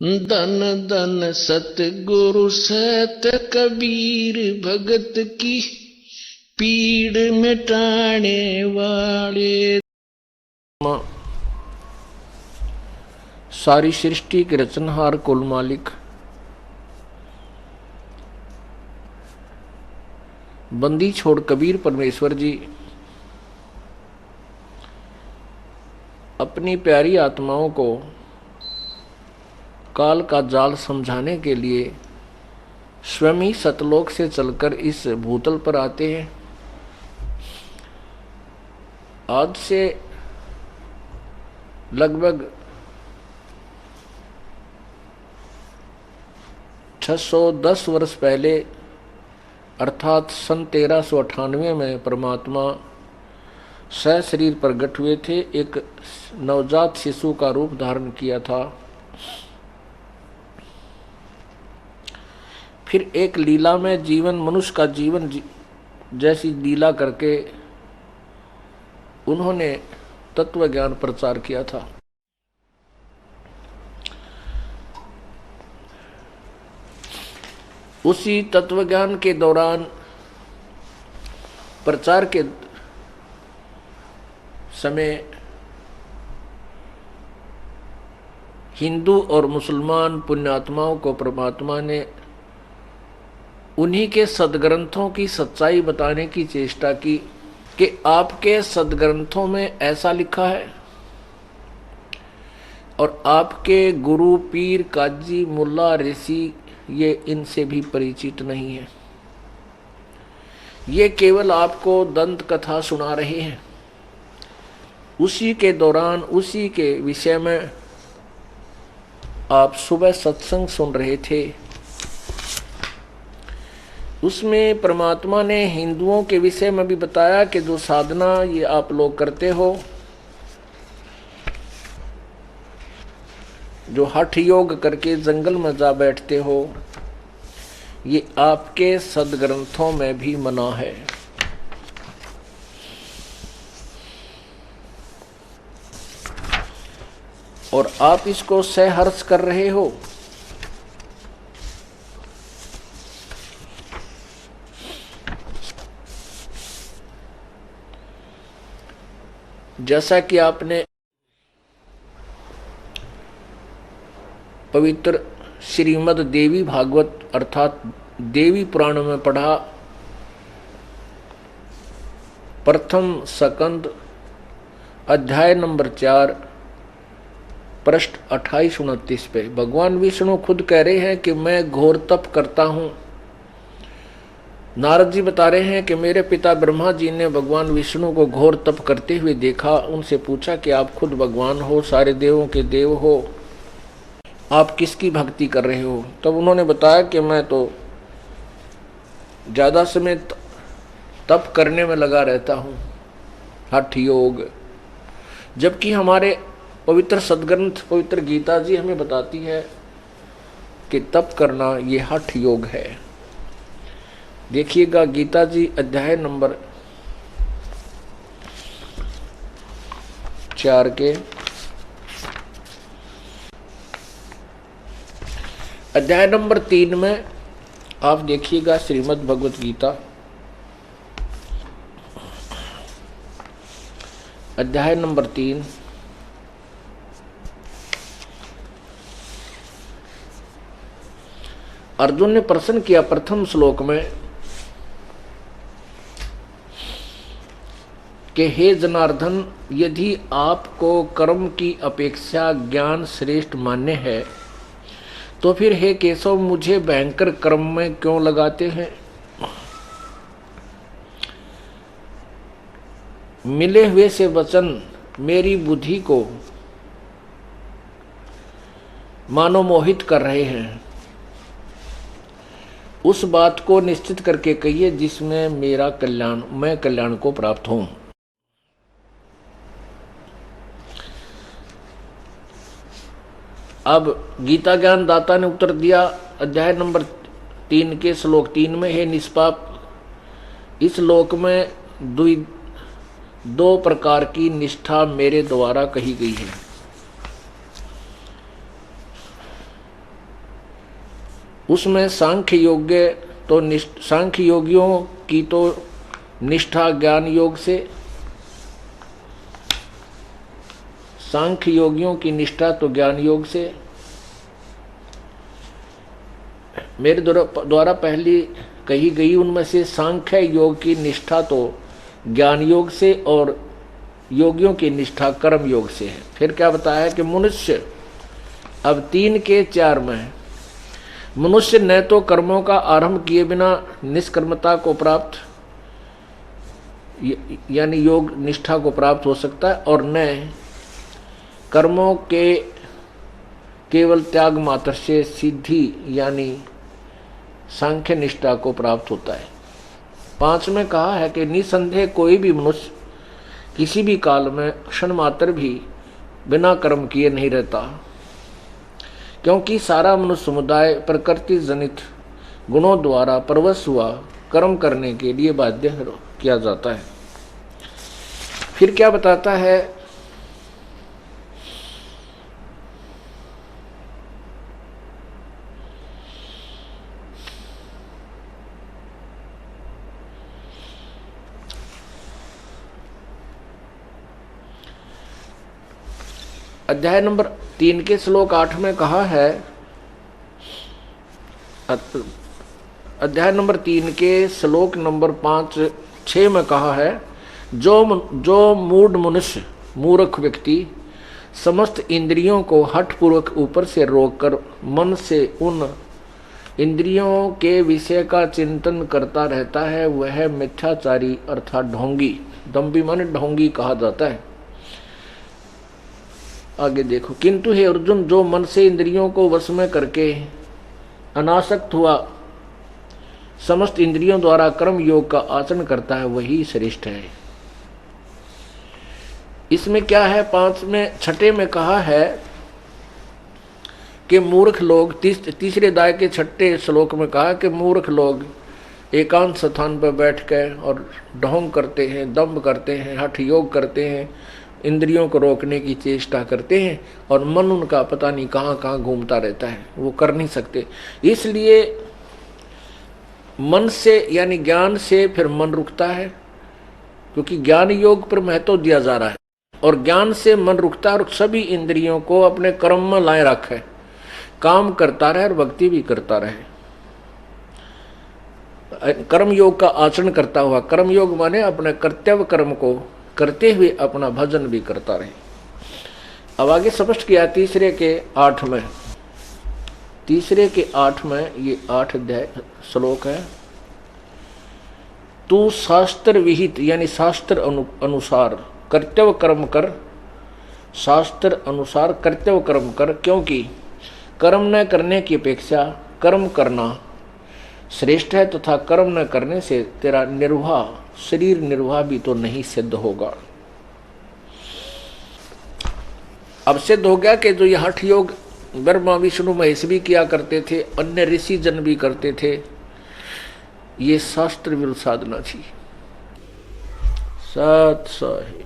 धन धन सतगुरु सत कबीर भगत की पीड़ मिटाने वाले। सारी सृष्टि के रचनहार कुल मालिक बंदी छोड़ कबीर परमेश्वर जी अपनी प्यारी आत्माओं को काल का जाल समझाने के लिए स्वयं ही सतलोक से चलकर इस भूतल पर आते हैं। आज से लगभग 610 वर्ष पहले अर्थात सन 1398 में परमात्मा सशरीर प्रकट हुए थे। एक नवजात शिशु का रूप धारण किया था। फिर एक लीला में जीवन मनुष्य का जीवन जैसी लीला करके उन्होंने तत्व ज्ञान प्रचार किया था। उसी तत्व ज्ञान के दौरान प्रचार के समय हिंदू और मुसलमान पुण्यात्माओं को परमात्मा ने उन्हीं के सदग्रंथों की सच्चाई बताने की चेष्टा की कि आपके सदग्रंथों में ऐसा लिखा है और आपके गुरु पीर काजी मुल्ला ऋषि ये इनसे भी परिचित नहीं है। ये केवल आपको दंत कथा सुना रहे हैं। उसी के दौरान उसी के विषय में आप सुबह सत्संग सुन रहे थे। उसमें परमात्मा ने हिंदुओं के विषय में भी बताया कि जो साधना ये आप लोग करते हो, जो हठ योग करके जंगल में जा बैठते हो, ये आपके सदग्रंथों में भी मना है। और आप इसको सहर्ष कर रहे हो। जैसा कि आपने पवित्र श्रीमद् देवी भागवत अर्थात देवी पुराण में पढ़ा, प्रथम स्कंद अध्याय नंबर 4 पृष्ठ 28-29 पे भगवान विष्णु खुद कह रहे हैं कि मैं घोर तप करता हूं। नारद जी बता रहे हैं कि मेरे पिता ब्रह्मा जी ने भगवान विष्णु को घोर तप करते हुए देखा। उनसे पूछा कि आप खुद भगवान हो, सारे देवों के देव हो, आप किसकी भक्ति कर रहे हो? तब उन्होंने बताया कि मैं तो ज़्यादा समय तप करने में लगा रहता हूँ, हठ योग। जबकि हमारे पवित्र सदग्रंथ पवित्र गीता जी हमें बताती है कि तप करना ये हठ योग है। देखिएगा गीता जी अध्याय नंबर 4 के अध्याय नंबर 3 में आप देखिएगा श्रीमद् भगवत गीता अध्याय नंबर 3 अर्जुन ने प्रश्न किया प्रथम श्लोक में कि हे जनार्दन, यदि आपको कर्म की अपेक्षा ज्ञान श्रेष्ठ मान्य है तो फिर हे केशव मुझे भयंकर कर्म में क्यों लगाते हैं? मिले हुए से वचन मेरी बुद्धि को मानो मोहित कर रहे हैं। उस बात को निश्चित करके कहिए जिसमें मेरा कल्याण मैं कल्याण को प्राप्त हूं। अब गीता ज्ञान दाता ने उत्तर दिया अध्याय नंबर 3 के श्लोक 3 में, हे निष्पाप, इस लोक में दो प्रकार की निष्ठा मेरे द्वारा कही गई है। उसमें सांख्य योगियों की तो निष्ठा ज्ञान योग से, सांख्य योगियों की निष्ठा तो ज्ञान योग से, मेरे द्वारा पहली कही गई उनमें से सांख्य योग की निष्ठा तो ज्ञान योग से और योगियों की निष्ठा कर्म योग से है। फिर क्या बताया कि मनुष्य, अब 3 के 4 में है, मनुष्य न तो कर्मों का आरंभ किए बिना निष्कर्मता को प्राप्त यानी योग निष्ठा को प्राप्त हो सकता है, और न कर्मों के केवल त्याग मात्र से सिद्धि यानी सांख्य निष्ठा को प्राप्त होता है। 5 में कहा है कि निसंदेह कोई भी मनुष्य किसी भी काल में क्षण मात्र भी बिना कर्म किए नहीं रहता, क्योंकि सारा मनुष्य समुदाय प्रकृति जनित गुणों द्वारा परवश हुआ कर्म करने के लिए बाध्य किया जाता है। फिर क्या बताता है, अध्याय नंबर 3 के श्लोक 8 में कहा है, अध्याय नंबर 3 के श्लोक नंबर 5-6 में कहा है, जो मूढ़ मनुष्य, मूर्ख व्यक्ति समस्त इंद्रियों को हठपूर्वक ऊपर से रोककर मन से उन इंद्रियों के विषय का चिंतन करता रहता है, वह मिथ्याचारी अर्थात ढोंगी, दम्भी माने ढोंगी कहा जाता है। आगे देखो, किंतु हे अर्जुन, जो मन से इंद्रियों को वश में करके अनासक्त हुआ समस्त इंद्रियों द्वारा कर्म योग का आचरण करता है, वही श्रेष्ठ है। इसमें क्या है, 6 में कहा है कि मूर्ख लोग, तीसरे अध्याय के 6 श्लोक में कहा कि मूर्ख लोग एकांत स्थान पर बैठ कर और ढोंग करते हैं, दम्भ करते हैं, हठ योग करते हैं, इंद्रियों को रोकने की चेष्टा करते हैं, और मन उनका पता नहीं कहाँ कहाँ घूमता रहता है, वो कर नहीं सकते। इसलिए मन से यानी ज्ञान से फिर मन रुकता है, क्योंकि ज्ञान योग पर महत्व दिया जा रहा है, और ज्ञान से मन रुकता है और सभी इंद्रियों को अपने कर्म में लाए रखे, काम करता रहे और भक्ति भी करता रहे, कर्म योग का आचरण करता हुआ। कर्म योग माने अपने कर्तव्य कर्म को करते हुए अपना भजन भी करता रहे। अब आगे स्पष्ट किया तीसरे के 8 में, ये 8 अध्याय श्लोक है, तू शास्त्र विहित यानी शास्त्र अनुसार कर्तव्य कर्म कर, शास्त्र अनुसार कर्तव्य कर्म कर, क्योंकि कर्म न करने की अपेक्षा कर्म करना श्रेष्ठ है, तथा कर्म न करने से तेरा निर्वाह, शरीर निर्वाह भी तो नहीं सिद्ध होगा। अब सिद्ध हो गया कि जो यह हठ योग ब्रह्मा विष्णु महेश भी किया करते थे, अन्य ऋषि जन भी करते थे, ये शास्त्र विरुद्ध साधना थी। सत सही।